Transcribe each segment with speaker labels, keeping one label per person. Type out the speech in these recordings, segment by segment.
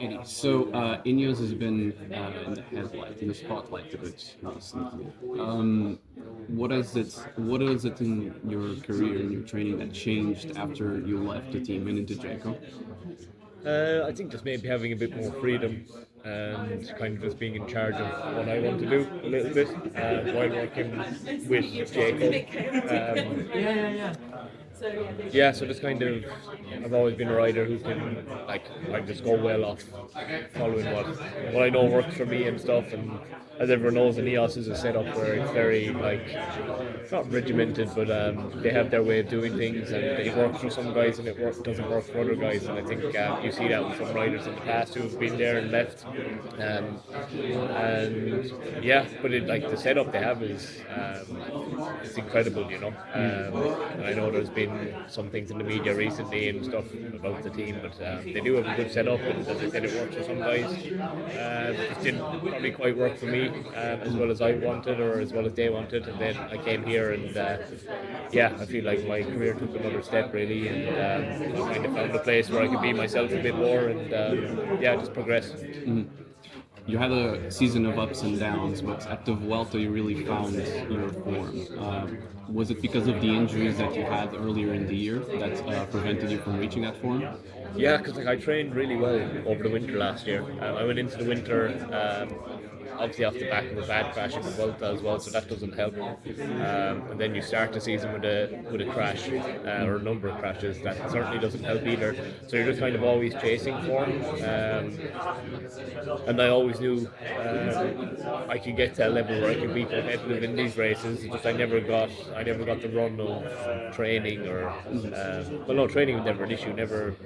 Speaker 1: Eddie, so INEOS has been in the headlight, in the spotlight a bit recently. What is it in your career and your training that changed after you left the team and into Jayco?
Speaker 2: I think just maybe having a bit more freedom and kind of just being in charge of what I want to do a little bit while working with Jacob. Yeah, so just kind of, I've always been a rider who can, like, I just go well off following what I know works for me and stuff. And as everyone knows, INEOS is a setup where it's very, like, it's not regimented, but they have their way of doing things, and it works for some guys and doesn't work for other guys. And I think you see that with some riders in the past who have been there and left. And yeah, but like the setup they have is it's incredible, you know. And I know there's been some things in the media recently and stuff about the team, but they do have a good setup, and as I said, it works for some guys. It just didn't probably quite work for me as well as I wanted or as well as they wanted, and then I came here and yeah, I feel like my career took another step really, and I kind of found a place where I could be myself a bit more and yeah, just progress.
Speaker 1: You had a season of ups and downs, but at the Vuelta you really found your form. Was it because of the injuries that you had earlier in the year that prevented you from reaching that form?
Speaker 2: Yeah, because like I trained really well over the winter last year. I went into the winter obviously off the back of a bad crash in the Vuelta as well, so that doesn't help. And then you start the season with a crash or a number of crashes. That certainly doesn't help either. So you're just kind of always chasing form. And I always knew I could get to a level where I could be competitive in these races. It's just I never got the run of training or well, no, training was never an issue. Never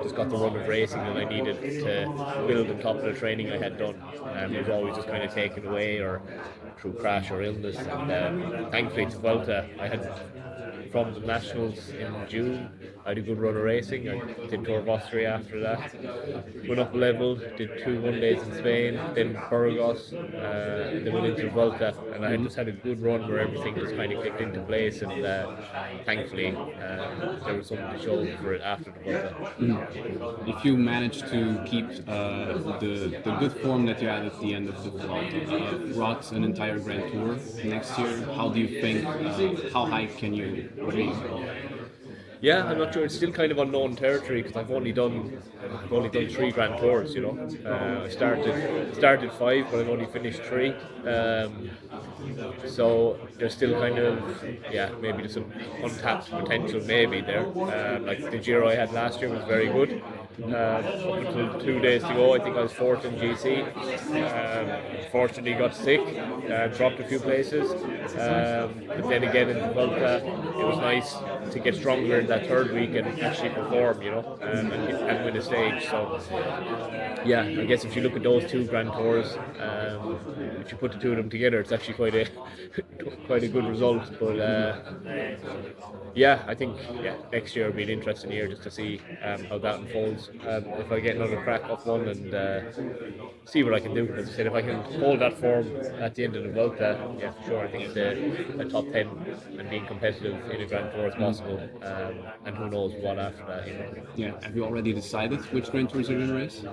Speaker 2: just got the run of racing that I needed to build on top of the training I had done. It was always just kind of taken away or through crash or illness. And thankfully, to Vuelta, I had from the Nationals in June. I had a good run of racing. I did Tour of Austria after that. Went up a level, did 2 1 days in Spain, then Burgos, then went into Vuelta, and I just had a good run where everything just kind of clicked into place. And thankfully, there was something to show for it after the Vuelta.
Speaker 1: If you manage to keep the good form that you had at the end of the Vuelta throughout an entire Grand Tour next year, how do you think? How high can you reach?
Speaker 2: Yeah, I'm not sure. It's still kind of unknown territory because I've only done 3 Grand Tours. You know, I started 5, but I've only finished 3. So there's still kind of maybe there's some untapped potential maybe there. Like the Giro I had last year was very good. Up until 2 days to go, I think I was fourth in GC. Fortunately, got sick, dropped a few places. But then again in the Vuelta, it was nice to get stronger in that third week and actually perform, you know, and win a stage. So yeah, I guess if you look at those 2 Grand Tours, if you put the two of them together, it's actually quite a quite a good result. But yeah, I think next year will be an interesting year just to see how that unfolds. If I get another crack off one and see what I can do. As I said, if I can hold that form at the end of the Vuelta, yeah, for sure, I think a top 10 and being competitive in a Grand Tour is possible. And who knows what after that, you know.
Speaker 1: Yeah, have you already decided which Grand Tours you're going to race?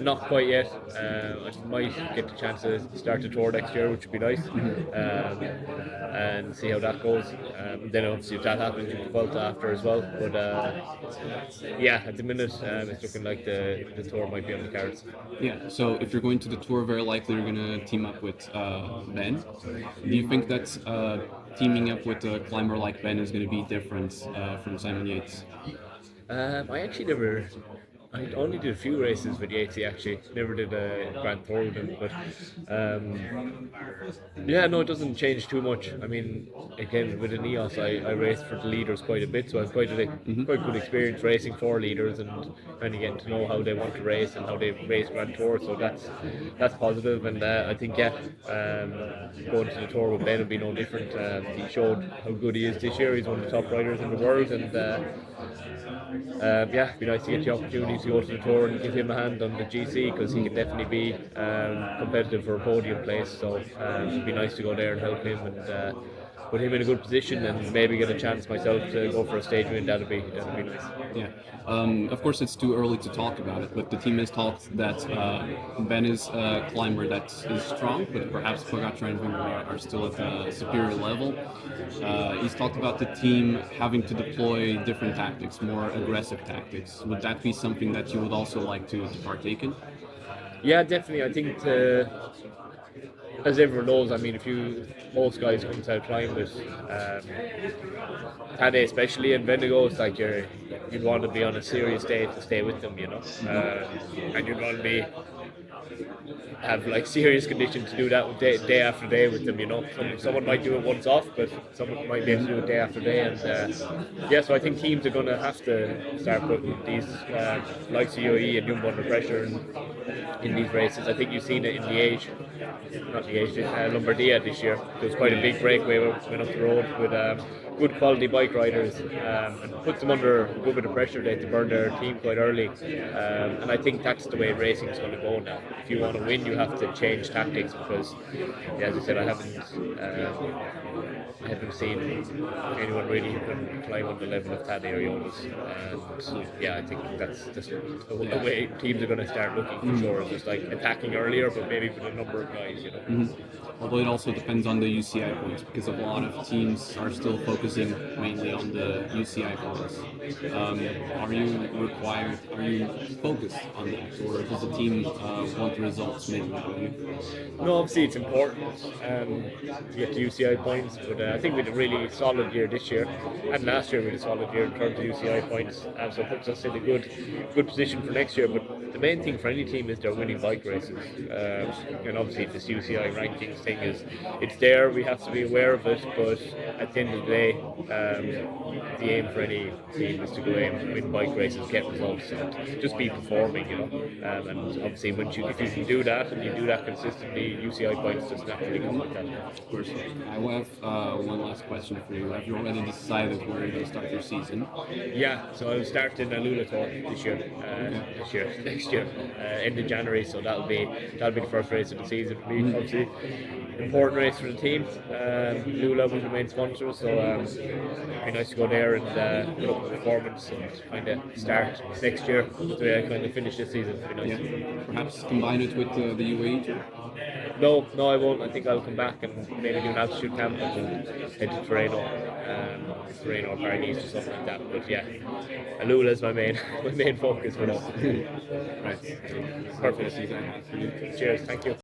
Speaker 2: Not quite yet. I might get the chance to start the tour next year, which would be nice, and see how that goes. Then obviously if that happens, you can Vuelta after as well. But yeah, at the minute it's looking like the tour might be on the cards.
Speaker 1: Yeah, so if you're going to the tour, very likely you're going to team up with Ben. Do you think that teaming up with a climber like Ben is going to be different from Simon Yates?
Speaker 2: I actually never. I only did a few races with Yatesy actually. Never did a Grand Tour with him, but yeah, no, it doesn't change too much. I mean, again, with INEOS, I raced for the leaders quite a bit, so I've quite good experience racing for leaders and kind of getting to know how they want to race and how they race Grand Tour. So that's positive, and I think going to the tour with Ben will be no different. He showed how good he is this year. He's one of the top riders in the world, and yeah, it'd be nice to get the opportunity to go to the tour and give him a hand on the GC because he can definitely be competitive for a podium place. So it'd be nice to go there and help him and put him in a good position and maybe get a chance myself to go for a stage win. That'd be nice.
Speaker 1: Yeah. Of course, it's too early to talk about it, but the team has talked that Ben is a climber that is strong, but perhaps Pogacar and Vingegaard are still at a superior level. He's talked about the team having to deploy different tactics, more aggressive tactics. Would that be something that you would also like to partake in?
Speaker 2: Yeah, definitely. I think as everyone knows, I mean, most guys come to climb with Tade especially and Bendigo, it's like you'd want to be on a serious day to stay with them, and you'd want to have like serious conditions to do that day after day with them. Someone might do it once off, but someone might be able to do it day after day. And so I think teams are going to have to start putting these likes of UAE and Jumbo under pressure in these races. I think you've seen it in Lombardia this year. There was quite a big breakaway went up the road with good quality bike riders and put them under a good bit of pressure. They had to burn their team quite early, and I think that's the way racing is going to go now. If you want to win, you have to change tactics because, as I said, I haven't seen anyone really who can climb on the level of Tadej or Jonas. And I think that's just the way teams are going to start looking for sure. It's just like attacking earlier, but maybe with a number of guys.
Speaker 1: Although it also depends on the UCI points, because a lot of teams are still focusing mainly on the UCI points. Are you focused on that, or does the team want results mainly?
Speaker 2: No, obviously it's important to get the UCI points, but I think we had a really solid year this year, and last year we had a solid year in terms of UCI points, so it puts us in a good position for next year. But the main thing for any team is they're winning bike races, and obviously this UCI rankings thing it's there. We have to be aware of it, but at the end of the day, the aim for any team is to go in and win bike races, get results, and just be performing. And obviously, if you can do that and you do that consistently, UCI points just naturally come with that.
Speaker 1: Of course. I have one last question for you. Have you already decided where you're going to start your season?
Speaker 2: Yeah, so I'll start in AlUla Tour next year, end of January. So that'll be the first race of the season for me. Obviously, important race for the team. AlUla will remain sponsor, so it'd be nice to go there and put up a performance and kind of start next year to kind of finish this season. It'd be nice.
Speaker 1: Yeah. Perhaps combine it with the UAE tour?
Speaker 2: No, I won't. I think I'll come back and maybe do an altitude camp and head to Torino or Paris or something like that. But yeah, AlUla is my main focus for now.
Speaker 1: Right.
Speaker 2: Perfect. Cheers. Thank you.